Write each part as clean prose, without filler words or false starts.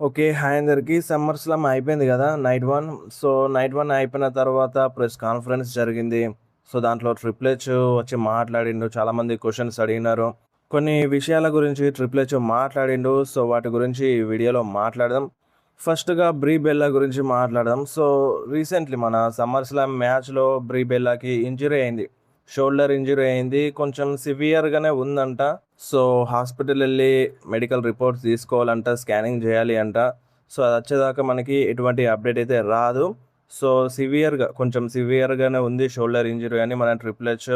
Okay. Hi అందరికి. Summer slum అయిపోయింది గదా! నైట్ 1. సో, నైట్ 1 అయిపోయిన తర్వాత ప్రెస్ కాన్ఫరెన్స్ జరిగింది. సో, దాంట్లో ట్రిపుల్ హెచ్ వచ్చి మాట్లాడిండు. చాలామంది క్వెషన్స్ అడిగినారు. కొన్ని విషయాల గురించి ట్రిపుల్ హెచ్ మాట్లాడిండు. సో, వాటి గురించి ఈ వీడియోలో మాట్లాడదాం. ఫస్ట్‌గా బ్రీ బెల్లా గురించి మాట్లాడదాం. సో, రీసెంట్‌లీ మన సమ్మర్ స్లామ్ మ్యాచ్‌లో బ్రీ బెల్లాకి ఇంజ్యూరీ అయింది. షోల్డర్ ఇంజ్యూరీ అయింది. కొంచెం సివియర్‌గానే ఉందంట. సో, హాస్పిటల్ ఎళ్లి మెడికల్ రిపోర్ట్స్ తీసుకోవాలంట. స్కానింగ్ జేయాలి అంట. సో, అదొచ్చేదాకా మనకి ఎటువంటి అప్డేట్ అయితే రాదు. సో, కొంచెం సివియర్‌గానే ఉంది షోల్డర్ ఇంజ్యూరీ అని మన ట్రిపుల్ హెచ్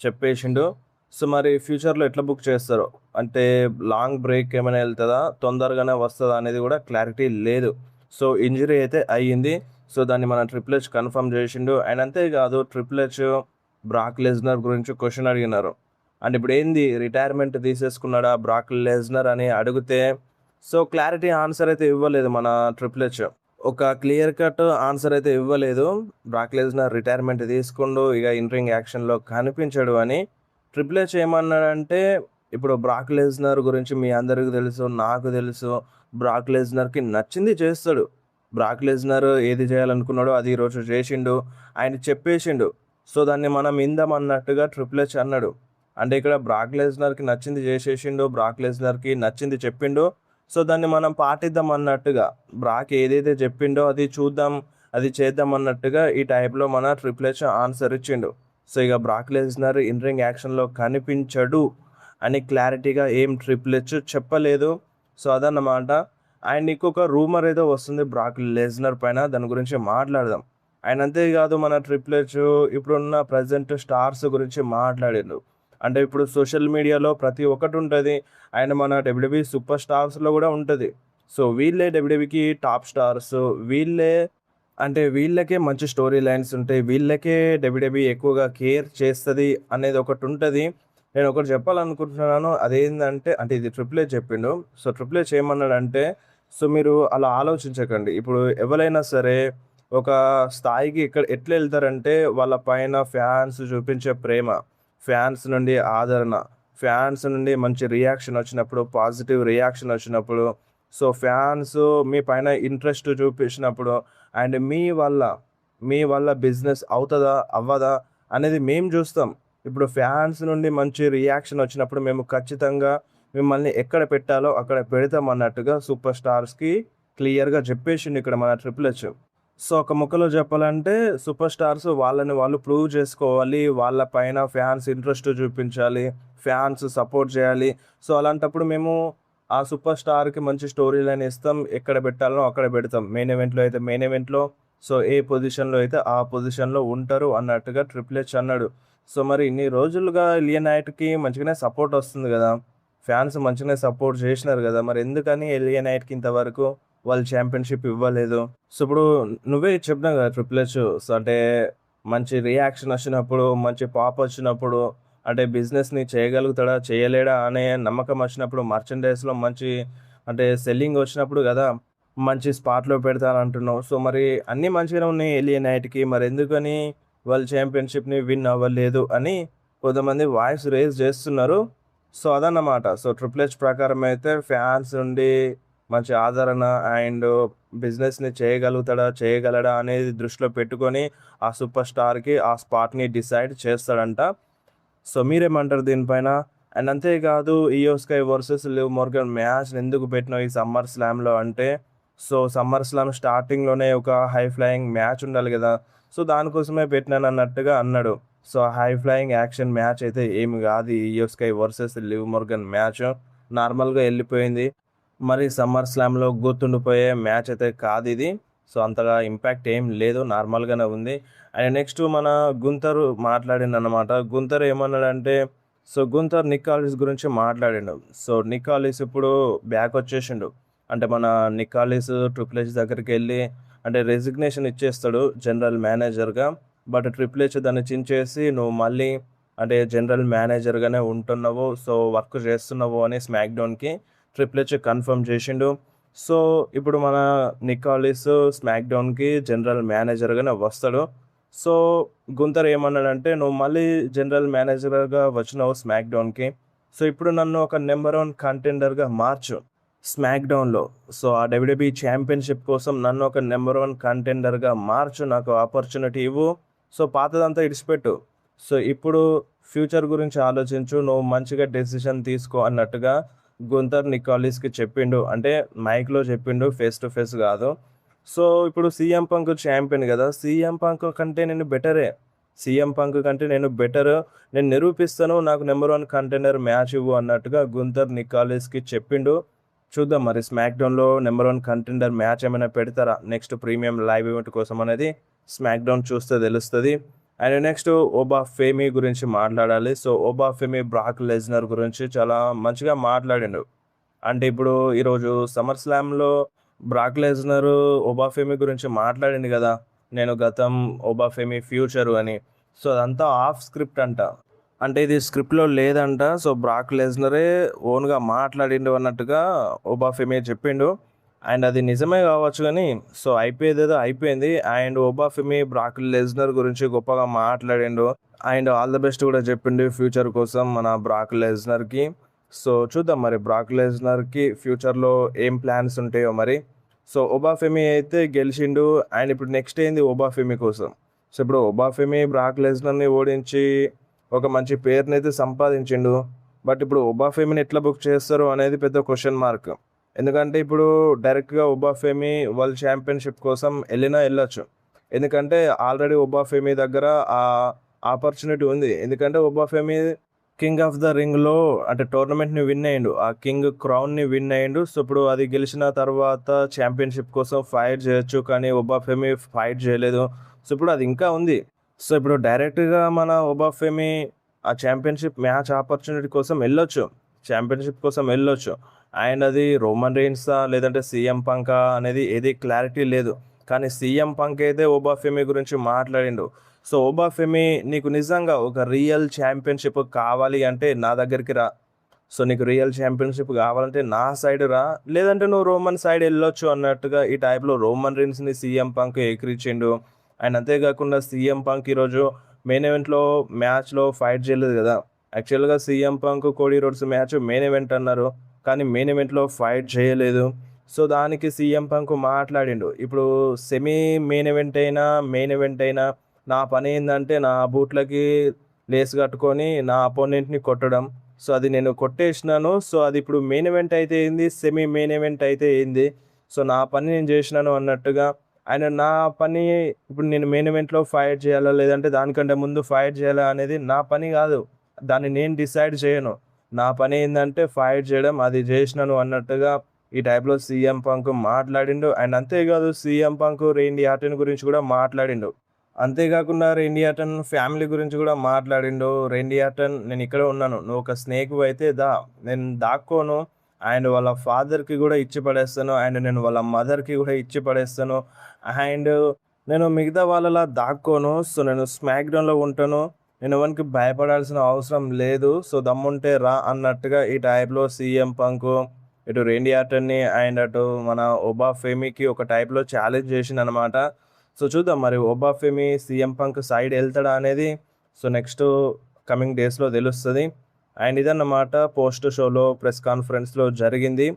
చెప్పేసిండు. సో, మరి ఫ్యూచర్‌లో ఎట్లా బుక్ చేస్తారో? అంటే లాంగ్ బ్రేక్ ఏమైనా ఎళ్తదా? తొందరగానే వస్తదా? అనేది గూడా క్లారిటీ లేదు. సో, ఇంజ్యూరీ అయితే అయ్యింది. సో, దాన్ని మన ట్రిపుల్ హెచ్ కన్ఫర్మ్ జేసిండు. అండ్ అంతేకాదు ట్రిపుల్ హెచ్ బ్రాక్ లెస్నర్ గురించి క్వెషన్ అడిగినారు. అంటే ఇప్పుడేంది రిటైర్మెంట్ తీసేసుకున్నాడా బ్రాక్ లెస్నర్ అని అడిగితే, సో, క్లారిటీ ఆన్సర్ అయితే ఇవ్వలేదు మన ట్రిపుల్ హెచ్. ఒక క్లియర్ కట్ ఆన్సర్ అయితే ఇవ్వలేదు. బ్రాక్ లెస్నర్ రిటైర్మెంట్ తీసుకుండు. ఇక ఇన్ రింగ్ యాక్షన్‌లో కనిపించడు అని. ట్రిపుల్ హెచ్ ఏమన్నాడంటే, ఇప్పుడు బ్రాక్ లెస్నర్ గురించి మీ అందరికి తెలుసు. నాకు తెలుసు. బ్రాక్ లెస్నర్‌కి నచ్చింది చేస్తాడు. బ్రాక్ లెస్నర్ ఏది చేయాలనుకున్నాడో అది ఈరోజు చేసిండు. ఆయన చెప్పేసిండు. సో, దాన్ని మనం ఇందామన్నట్టుగా ట్రిపుల్ హెచ్ అన్నాడు. అంటే ఇక్కడ బ్రాక్ లెస్నర్‌కి నచ్చింది చేసేసిండు. బ్రాక్ లెస్నర్‌కి నచ్చింది చెప్పిండు. సో, దాన్ని మనం పాటిద్దాం అన్నట్టుగా. బ్రాక్ ఏదైతే చెప్పిండో అది చూద్దాం, అది చేద్దాం అన్నట్టుగా ఈ టైప్‌లో మన ట్రిపుల్ హెచ్ ఆన్సర్ ఇచ్చిండు. సో, ఇక బ్రాక్ లెస్నర్ ఇన్ రింగ్ యాక్షన్‌లో కనిపించడు అని క్లారిటీగా ఏం ట్రిపుల్ హెచ్ చెప్పలేదు. సో, అదన్నమాట. అండ్ ఇంకొక రూమర్ ఏదో వస్తుంది బ్రాక్ లెస్నర్ పైన. దాని గురించి మాట్లాడదాం. అండ్ అంతేకాదు మన ట్రిపుల్ హెచ్ ఇప్పుడున్న ప్రెజెంట్ స్టార్స్ గురించి మాట్లాడిండు. అంటే ఇప్పుడు సోషల్ మీడియాలో ప్రతి ఒక్కటి ఉంటది. అండ్ మన డబ్ల్యూడబ్ల్యూఈ సూపర్ స్టార్స్‌లో గూడా ఉంటది. సో, వీళ్ళే డబ్ల్యూడబ్ల్యూఈకి టాప్ స్టార్స్. వీళ్ళే అంటే వీళ్ళకే మంచి స్టోరీ లైన్స్ ఉంటాయి. వీళ్ళకే డబ్ల్యూడబ్ల్యూఈ ఎక్కువగా కేర్ చేస్తది అనేది ఒకటుంటది. నేనొకటి చెప్పాలనుకుంటున్నాను. అదేందంటే అంటే ఇది ట్రిపుల్ హెచ్ చెప్పిండు. సో, ట్రిపుల్ హెచ్ ఏమన్నాడంటే, సో, మీరు అలా ఆలోచించకండి. ఇప్పుడు ఎవరైనా సరే ఒక స్థాయికి ఎట్లా ఎళ్తారంటే వాళ్ళ పైన ఫ్యాన్స్ చూపించే ప్రేమ, ఫ్యాన్స్ నుండి ఆదరణ, ఫ్యాన్స్ నుండి మంచి రియాక్షన్ వచ్చినప్పుడు, పాజిటివ్ రియాక్షన్ వచ్చినప్పుడు, సో, ఫ్యాన్స్ మీ పైన ఇంట్రెస్ట్ చూపించినప్పుడు అండ్ మీ వల్ల బిజినెస్ అవుతదా? అవ్వదా? అనేది మేము జూస్తాం. ఇప్పుడు ఫ్యాన్స్ నుండి మంచి రియాక్షన్ వచ్చినప్పుడు మేము ఖచ్చితంగా మిమ్మల్ని ఎక్కడ పెట్టాలో అక్కడ పెడతాం అన్నట్టుగా సూపర్ స్టార్స్‌కి క్లియర్‌గా చెప్పేసిండు ఇక్కడ మన ట్రిపుల్ హెచ్. సో, ఒక ముక్కలో చెప్పాలంటే సూపర్ స్టార్స్ వాళ్ళని వాళ్ళు ప్రూవ్ చేసుకోవాలి. వాళ్ళ పైన ఫ్యాన్స్ ఇంట్రెస్ట్ చూపించాలి. ఫ్యాన్స్ సపోర్ట్ చేయాలి. సో, అలాంటప్పుడు మేము ఆ సూపర్ స్టార్‌కి మంచి స్టోరీ లైన్ ఇస్తాం. ఎక్కడ పెట్టాలనో అక్కడ పెడతాం. మెయిన్ ఈవెంట్‌లో అయితే మెయిన్ ఈవెంట్‌లో, సో, ఏ పొజిషన్‌లో అయితే ఆ పొజిషన్‌లో ఉంటారు అన్నట్టుగా ట్రిపుల్ హెచ్ అన్నాడు. సో, మరి ఇన్ని రోజులుగా ఎలియనైట్‌కి మంచిగానే సపోర్ట్ వస్తుంది గదా! ఫ్యాన్స్ మంచిగానే సపోర్ట్ చేసినారు గదా! మరి ఎందుకని ఎలియనైట్‌కి ఇంతవరకు వాళ్ళు ఛాంపియన్‌షిప్ ఇవ్వలేదు? సో, ఇప్పుడు నువ్వే చెప్పినావు కదా! Triple H. సో, అంటే మంచి రియాక్షన్ వచ్చినప్పుడు, మంచి పాప్ వచ్చినప్పుడు, అంటే బిజినెస్‌ని చేయగలుగుతాడా? చేయలేడా? అనే నమ్మకం వచ్చినప్పుడు మర్చండైజ్‌లో మంచి అంటే సెల్లింగ్ వచ్చినప్పుడు గదా! మంచి స్పాట్‌లో పెడతానంటున్నావు. సో, మరి అన్నీ మంచిగానే ఉన్నాయి ఎలియనైట్‌కి. మరెందుకని వాళ్ళు ఛాంపియన్‌షిప్‌ని విన్ అవ్వలేదు అని కొంతమంది వాయిస్ రైజ్ చేస్తున్నారు. సో, అదన్నమాట. సో, ట్రిపుల్ హెచ్ ప్రకారం అయితే ఫ్యాన్స్ నుండి మంచి ఆదరణ అండ్ బిజినెస్‌ని చేయగలుగుతాడా? చేయగలడా? అనేది దృష్టిలో పెట్టుకొని ఆ సూపర్ స్టార్‌కి ఆ స్పాట్‌ని డిసైడ్ చేస్తాడంట. సో, మీరేమంటారు దీనిపైన? అండ్ అంతేకాదు ఇయో స్కై వర్సెస్ లివ్ మోర్గాన్ మ్యాచ్‌ని ఎందుకు పెట్టినావు ఈ సమ్మర్ స్లామ్‌లో అంటే, సో, సమ్మర్ స్లామ్ స్టార్టింగ్‌లోనే ఒక హై ఫ్లయింగ్ మ్యాచ్ ఉండాలి గదా! సో, దానికోసమే పెట్టినానన్నట్టుగా అన్నాడు. So, high flying action match అయితే ఏమి గాదు. ఈ Iyo Sky versus Liv Morgan match నార్మల్‌గా ఎళ్ళిపోయింది. మరి సమ్మర్ స్లామ్‌లో గుర్తుండిపోయే మ్యాచ్ అయితే కాదిది. సో, అంతగా ఇంపాక్ట్ ఏం లేదు. నార్మల్‌గానే ఉంది. అండ్ నెక్స్ట్ మన గుంతర్ మాట్లాడిండనమాట. గుంతర్ ఏమన్నాడంటే, సో, గుంతర్ నిక్ గురించి మాట్లాడిండు. సో, నిక్ ఇప్పుడు బ్యాక్ వచ్చేసిండు. అంటే మన నిక్ ట్రిపుల్ హెచ్ దగ్గరికెళ్ళి అంటే రెసిగ్నేషన్ ఇచ్చేస్తాడు జనరల్ మేనేజర్‌గా. బట్ ట్రిపుల్ హెచ్ దాన్ని చించేసి నువ్వు మళ్ళీ అంటే జనరల్ మేనేజర్‌గానే ఉంటున్నావు. సో, వర్క్ చేస్తున్నావు అని స్మాక్‌డౌన్‌కి ట్రిపుల్ హెచ్ కన్ఫర్మ్ చేసిండు. సో, ఇప్పుడు మన నిక్ స్మాక్‌డౌన్‌కి జనరల్ మేనేజర్‌గానే వస్తాడు. సో, గుంతర్ ఏమన్నాడంటే, "నువ్వు మళ్ళీ జనరల్ మేనేజర్‌గా వచ్చినావు స్మాక్‌డౌన్‌కి. సో, ఇప్పుడు నన్ను ఒక నంబర్ 1 కంటెండర్‌గా మార్చు. స్మాక్ డౌన్లో. సో ఆ డబ్ల్యూడబ్ల్యూఈ ఛాంపియన్షిప్ కోసం నన్ను ఒక నెంబర్ 1 కంటెండర్గా మార్చు, నాకు ఆపర్చునిటీ ఇవ్వు. సో పాతదంతా ఇడిచిపెట్టు. సో ఇప్పుడు ఫ్యూచర్ గురించి ఆలోచించు, నువ్వు మంచిగా డెసిషన్ తీసుకో అన్నట్టుగా గుంతర్ నికాలిస్కి చెప్పిండు. అంటే మైక్లో చెప్పిండు, ఫేస్ టు ఫేస్ కాదు. సో ఇప్పుడు సీఎం పంక్ ఛాంపియన్ కదా, సీఎం పంక్ కంటే నేను బెటరే, సీఎం పంక్ కంటే నేను బెటర్, నేను నిరూపిస్తాను, నాకు నెంబర్ 1 కంటెండర్ మ్యాచ్ ఇవ్వు అన్నట్టుగా గుంతర్ నికాలిస్కి చెప్పిండు. చూద్దాం మరి స్మాక్ డౌన్లో నెంబర్ 1 కంటెండర్ మ్యాచ్ ఏమైనా పెడతారా నెక్స్ట్ ప్రీమియం లైవ్ ఈవెంట్ కోసం అనేది స్మాక్ డౌన్ చూస్తే తెలుస్తుంది. అండ్ నెక్స్ట్ ఓబా ఫేమీ గురించి మాట్లాడాలి. సో ఓబా ఫేమీ బ్రాక్ లెజ్నర్ గురించి చాలా మంచిగా మాట్లాడిండు. అంటే ఇప్పుడు ఈరోజు సమ్మర్ స్లామ్లో బ్రాక్ లెజ్నర్ ఓబా ఫేమీ గురించి మాట్లాడింది కదా, నేను గతం ఓబా ఫేమీ ఫ్యూచరు అని. సో అదంతా ఆఫ్ స్క్రిప్ట్ అంట, అంటే ఇది స్క్రిప్ట్లో లేదంట. సో బ్రాక్ లెజ్నరే ఓన్గా మాట్లాడిండు అన్నట్టుగా ఓబా ఫేమీ చెప్పిండు. అండ్ అది నిజమే కావచ్చు కానీ సో అయిపోయేదేదో అయిపోయింది. అండ్ ఓబా ఫెమీ బ్రాక్ లెజ్నర్ గురించి గొప్పగా మాట్లాడిండు. అండ్ ఆల్ ద బెస్ట్ కూడా చెప్పిండు ఫ్యూచర్ కోసం మన బ్రాక్ లెజ్నర్కి. సో చూద్దాం మరి బ్రాక్ లెజ్నర్కి ఫ్యూచర్లో ఏం ప్లాన్స్ ఉంటాయో మరి. సో ఓబా ఫెమీ అయితే గెలిచిండు. అండ్ ఇప్పుడు నెక్స్ట్ ఏంది ఓబా ఫెమీ కోసం. సో ఇప్పుడు ఓబా ఫెమీ బ్రాక్ లెజ్నర్ని ఓడించి ఒక మంచి పేరుని అయితే సంపాదించిండు. బట్ ఇప్పుడు ఓబా ఫెమీని ఎట్లా బుక్ చేస్తారు అనేది పెద్ద క్వశ్చన్ మార్క్. ఎందుకంటే ఇప్పుడు డైరెక్ట్గా ఓబా ఫెమీ వరల్డ్ ఛాంపియన్షిప్ కోసం వెళ్ళొచ్చు. ఎందుకంటే ఆల్రెడీ ఓబా ఫెమీ దగ్గర ఆ ఆపర్చునిటీ ఉంది. ఎందుకంటే ఓబా ఫెమీ కింగ్ ఆఫ్ ద రింగ్లో అంటే టోర్నమెంట్ని విన్ అయ్యిండు, ఆ కింగ్ క్రౌన్ని విన్ అయ్యిండు. సో ఇప్పుడు అది గెలిచిన తర్వాత ఛాంపియన్షిప్ కోసం ఫైట్ చేయొచ్చు, కానీ ఓబా ఫెమీ ఫైట్ చేయలేదు. సో ఇప్పుడు అది ఇంకా ఉంది. సో ఇప్పుడు డైరెక్ట్గా మన ఓబా ఫెమీ ఆ ఛాంపియన్షిప్ మ్యాచ్ ఆపర్చునిటీ కోసం వెళ్ళొచ్చు. అండ్ అది రోమన్ రెయిన్సా లేదంటే సీఎం పంకా అనేది ఏది క్లారిటీ లేదు. కానీ సీఎం పంక్ అయితే ఓబా ఫెమీ గురించి మాట్లాడిండు. సో ఓబా ఫెమీ, నీకు నిజంగా ఒక రియల్ ఛాంపియన్షిప్ కావాలి అంటే నా దగ్గరికి రా. సో నీకు రియల్ ఛాంపియన్షిప్ కావాలంటే నా సైడ్ రా, లేదంటే నువ్వు రోమన్ సైడ్ వెళ్ళొచ్చు అన్నట్టుగా ఈ టైప్లో రోమన్ రెయిన్స్ని సీఎం పంక్ ఎక్కిరించిండు. అండ్ అంతేకాకుండా సీఎం పంక్ ఈరోజు మెయిన్ ఈవెంట్లో మ్యాచ్లో ఫైట్ చేయలేదు కదా. యాక్చువల్గా CM punk Cody roads match main event అన్నారు, కానీ మెయిన్ ఈవెంట్లో ఫైట్ చేయలేదు. సో దానికి సీఎం పంక్ మాట్లాడిండు, ఇప్పుడు సెమీ మెయిన్ ఈవెంట్ అయినా నా పని ఏంటంటే నా బూట్లకి లేస్ కట్టుకొని నా అపోనెంట్ని కొట్టడం. సో అది నేను కొట్టేసినాను. సో అది ఇప్పుడు మెయిన్ ఈవెంట్ అయితే ఏంది, సెమీ మెయిన్ ఈవెంట్ అయితే ఏంది, సో నా పని నేను చేసినాను అన్నట్టుగా. ఆయన నా పని ఇప్పుడు నేను మెయిన్ ఈవెంట్లో ఫైట్ చేయాలా లేదంటే దానికంటే ముందు ఫైట్ చేయాలా అనేది నా పని కాదు, దాన్ని నేను డిసైడ్ చేయను. నా పని ఏంటంటే ఫైట్ చేయడం, అది చేసినాను అన్నట్టుగా ఈ టైప్లో సీఎం పంక్ మాట్లాడిండు. అండ్ అంతేకాదు సీఎం పంక్ రేండీ ఆర్టన్ గురించి కూడా మాట్లాడిండు. అంతేకాకుండా రేండీ ఆర్టన్ ఫ్యామిలీ గురించి కూడా మాట్లాడిండు. రేండీ ఆర్టన్, నేను ఇక్కడే ఉన్నాను, నువ్వు ఒక స్నేక్ అయితే నేను దాక్కోను. అండ్ వాళ్ళ ఫాదర్కి కూడా ఇచ్చి పడేస్తాను, అండ్ నేను వాళ్ళ మదర్కి కూడా ఇచ్చి పడేస్తాను. అండ్ నేను మిగతా వాళ్ళలా దాక్కోను. సో నేను స్మాక్ డౌన్లో ఉంటాను, నేను ఎవరికి భయపడాల్సిన అవసరం లేదు. సో దమ్ముంటే రా అన్నట్టుగా ఈ టైప్లో సీఎం పంక్ ఇటు రేండీ ఆర్టన్ని అండ్ అటు మన ఓబా ఫెమీకి ఒక టైప్లో ఛాలెంజ్ చేసింది అనమాట. సో చూద్దాం మరి ఓబా ఫెమీ సీఎం పంక్ సైడ్ వెళ్తాడా అనేది సో నెక్స్ట్ కమింగ్ డేస్లో తెలుస్తుంది. అండ్ ఇదన్నమాట పోస్ట్ షోలో ప్రెస్ కాన్ఫరెన్స్లో జరిగింది.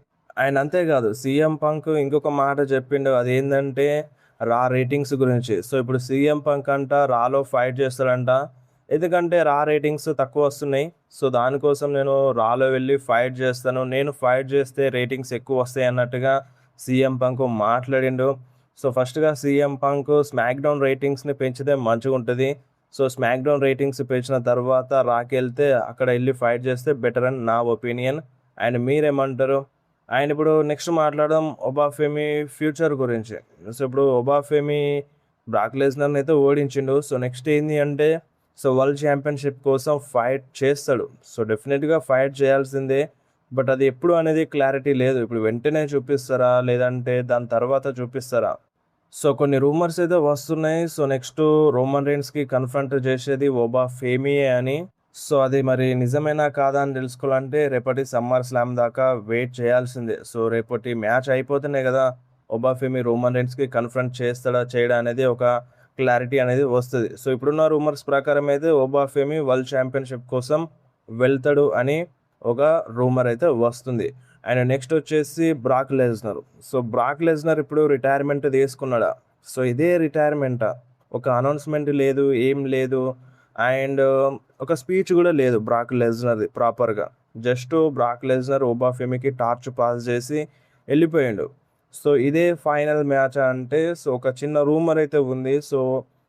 అండ్ అంతేకాదు సీఎం పంక్ ఇంకొక మాట చెప్పిండు, అదేంటంటే రా రేటింగ్స్ గురించి. సో ఇప్పుడు సీఎం పంక్ అంట రాలో ఫైట్ చేస్తాడంట, ఎందుకంటే రా రేటింగ్స్ తక్కువ వస్తున్నాయి. సో దానికోసం నేను రాలో వెళ్ళి ఫైట్ చేస్తాను, నేను ఫైట్ చేస్తే రేటింగ్స్ ఎక్కువ వస్తాయి అన్నట్టుగా సీఎం పంక్ మాట్లాడిండు. సో ఫస్ట్గా సీఎం పంక్ స్మాక్ డౌన్ రేటింగ్స్ని పెంచితే మంచిగా ఉంటుంది. సో స్మాక్ డౌన్ రేటింగ్స్ పెంచిన తర్వాత రాకి వెళ్తే అక్కడ వెళ్ళి ఫైట్ చేస్తే బెటర్ అని నా ఒపీనియన్. అండ్ మీరేమంటారు? అండ్ ఇప్పుడు నెక్స్ట్ మాట్లాడదాం ఓబా ఫెమీ ఫ్యూచర్ గురించి. సో ఇప్పుడు ఓబా ఫెమీ బ్రాక్ లెజ్నర్ని అయితే ఓడించిండు. సో నెక్స్ట్ ఏంటి అంటే సో వరల్డ్ ఛాంపియన్షిప్ కోసం ఫైట్ చేస్తాడు. సో డెఫినెట్గా ఫైట్ చేయాల్సిందే, బట్ అది ఎప్పుడు అనేది క్లారిటీ లేదు. ఇప్పుడు వెంటనే చూపిస్తారా లేదంటే దాని తర్వాత చూపిస్తారా? సో కొన్ని రూమర్స్ అయితే వస్తున్నాయి. సో నెక్స్ట్ రోమన్ రెయిన్స్కి కన్ఫ్రంట్ చేసేది ఓబా ఫేమీయే అని. సో అది మరి నిజమేనా కాదా అని తెలుసుకోవాలంటే రేపటి సమ్మర్ స్లామ్ దాకా వెయిట్ చేయాల్సిందే. సో రేపటి మ్యాచ్ అయిపోతేనే కదా ఓబా ఫేమీ రోమన్ రెయిన్స్కి కన్ఫ్రంట్ చేయడా అనేది ఒక క్లారిటీ అనేది వస్తుంది. సో ఇప్పుడున్న రూమర్స్ ప్రకారం అయితే ఓబా ఫేమీ వరల్డ్ ఛాంపియన్షిప్ కోసం వెళ్తాడు అని ఒక రూమర్ అయితే వస్తుంది. అండ్ నెక్స్ట్ వచ్చేసి బ్రాక్ లెజ్నర్. సో బ్రాక్ లెజ్నర్ ఇప్పుడు రిటైర్మెంట్ తీసుకున్నాడా? సో ఇదే రిటైర్మెంటా? ఒక అనౌన్స్మెంట్ లేదు, ఏం లేదు. అండ్ ఒక స్పీచ్ కూడా లేదు బ్రాక్ లెజ్నర్ది ప్రాపర్గా. జస్ట్ బ్రాక్ లెజ్నర్ ఓబాఫెమికి టార్చ్ పాస్ చేసి వెళ్ళిపోయిండు. సో ఇదే ఫైనల్ మ్యాచ్ అంటే, సో ఒక చిన్న రూమర్ అయితే ఉంది. సో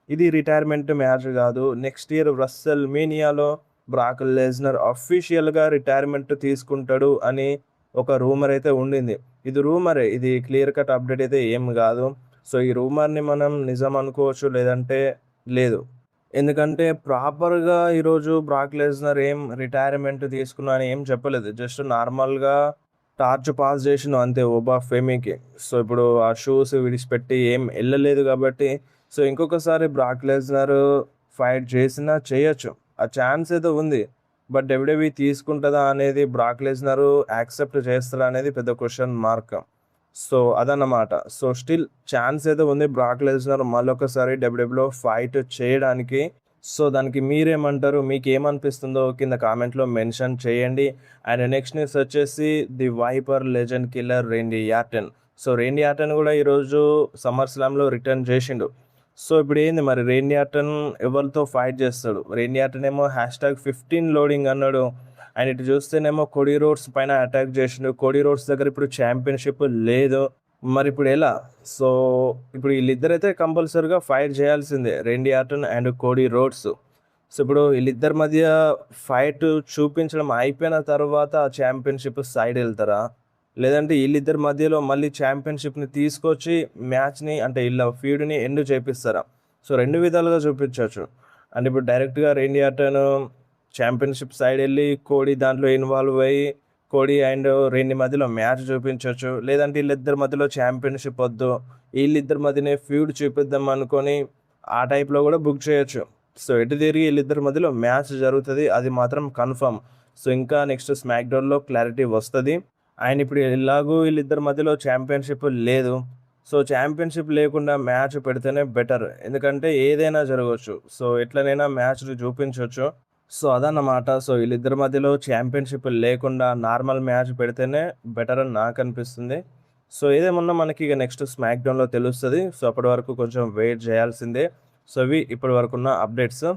ఇది రిటైర్మెంట్ మ్యాచ్ కాదు. నెక్స్ట్ ఇయర్ రస్సెల్ మీనియాలో బ్రాక్ లెజ్నర్ అఫీషియల్గా రిటైర్మెంట్ తీసుకుంటాడు అని ఒక రూమర్ అయితే ఉండింది. ఇది రూమరే, ఇది క్లియర్ కట్ అప్డేట్ అయితే ఏం కాదు. సో ఈ రూమర్ని మనం నిజం అనుకోవచ్చు, లేదంటే లేదు. ఎందుకంటే ప్రాపర్గా ఈరోజు బ్రాక్ లెజ్నర్ ఏం రిటైర్మెంట్ తీసుకున్నా అని ఏం చెప్పలేదు. జస్ట్ నార్మల్గా టార్చ్ పాస్ చేసిన అంతే ఓబాఫెమికి. సో ఇప్పుడు ఆ షూస్ విడిచిపెట్టి ఏం వెళ్ళలేదు కాబట్టి, సో ఇంకొకసారి బ్రాక్ లెజ్నర్ ఫైట్ చేసినా చేయొచ్చు, ఆ ఛాన్స్ అయితే ఉంది. బట్ డబ్ల్యూడబ్ల్యూఈ తీసుకుంటుందా అనేది, బ్రాక్ లెజ్నర్ యాక్సెప్ట్ చేస్తాడా అనేది పెద్ద క్వశ్చన్ మార్క్. సో అదన్నమాట. సో స్టిల్ ఛాన్స్ అయితే ఉంది బ్రాక్ లెజ్నర్ మళ్ళొకసారి డబ్ల్యూడబ్ల్యూలో ఫైట్ చేయడానికి. సో దానికి మీరేమంటారు? మీకు ఏమనిపిస్తుందో కింద కామెంట్లో మెన్షన్ చేయండి. అండ్ నెక్స్ట్ న్యూస్ వచ్చేసి the viper legend killer Randy Orton. So Randy Orton కూడా ఈరోజు సమ్మర్ స్లామ్లో రిటర్న్ చేసిండు. సో ఇప్పుడు ఏంది మరి, రేండీ ఆర్టన్ ఎవరితో ఫైట్ చేస్తాడు? రేండీ ఆర్టన్ ఏమో #15 లోడింగ్ అన్నాడు. అండ్ ఇటు చూస్తేనేమో కోడీ రోడ్స్ పైన అటాక్ చేసిండు. కోడీ రోడ్స్ దగ్గర ఇప్పుడు ఛాంపియన్షిప్ లేదు. మరి ఇప్పుడు ఎలా? సో ఇప్పుడు వీళ్ళిద్దరైతే కంపల్సరీగా ఫైట్ చేయాల్సిందే, Randy Orton and Cody Rhodes. So ఇప్పుడు వీళ్ళిద్దరి మధ్య ఫైట్ చూపించడం అయిపోయిన తర్వాత ఆ ఛాంపియన్షిప్ సైడ్ వెళ్తారా, లేదంటే వీళ్ళిద్దరి మధ్యలో మళ్ళీ ఛాంపియన్షిప్ని తీసుకొచ్చి మ్యాచ్ని అంటే వీళ్ళ ఫీడ్ని ఎండ్ చేపిస్తారా? సో రెండు విధాలుగా చూపించవచ్చు. అంటే ఇప్పుడు డైరెక్ట్గా రేండీ ఆర్టన్ ఛాంపియన్షిప్ సైడ్ వెళ్ళి కోడీ దాంట్లో ఇన్వాల్వ్ అయ్యి కోడీ అండ్ రేండీ మధ్యలో మ్యాచ్ చూపించవచ్చు. లేదంటే వీళ్ళిద్దరి మధ్యలో ఛాంపియన్షిప్ వద్దు, వీళ్ళిద్దరి మధ్యనే ఫ్యూడ్ చూపిద్దాం అనుకొని ఆ టైప్లో కూడా బుక్ చేయొచ్చు. సో ఎటు తిరిగి వీళ్ళిద్దరి మధ్యలో మ్యాచ్ జరుగుతుంది, అది మాత్రం కన్ఫర్మ్. సో ఇంకా నెక్స్ట్ స్మాక్ డౌన్లో క్లారిటీ వస్తుంది. అండ్ ఇప్పుడు ఎలాగూ వీళ్ళిద్దరి మధ్యలో ఛాంపియన్షిప్ లేదు. సో ఛాంపియన్షిప్ లేకుండా మ్యాచ్ పెడితేనే బెటర్, ఎందుకంటే ఏదైనా జరగవచ్చు. సో ఎట్లనైనా మ్యాచ్లు చూపించవచ్చు. సో అదన్నమాట. సో వీళ్ళిద్దరి మధ్యలో ఛాంపియన్షిప్ లేకుండా నార్మల్ మ్యాచ్ పెడితేనే బెటర్ అని నాకు అనిపిస్తుంది. సో ఏదేమన్నా మనకి ఇక నెక్స్ట్ స్మాక్ డౌన్లో తెలుస్తుంది. సో అప్పటి వరకు కొంచెం వెయిట్ చేయాల్సిందే. సో ఇవి ఇప్పటి వరకు ఉన్న అప్డేట్స్.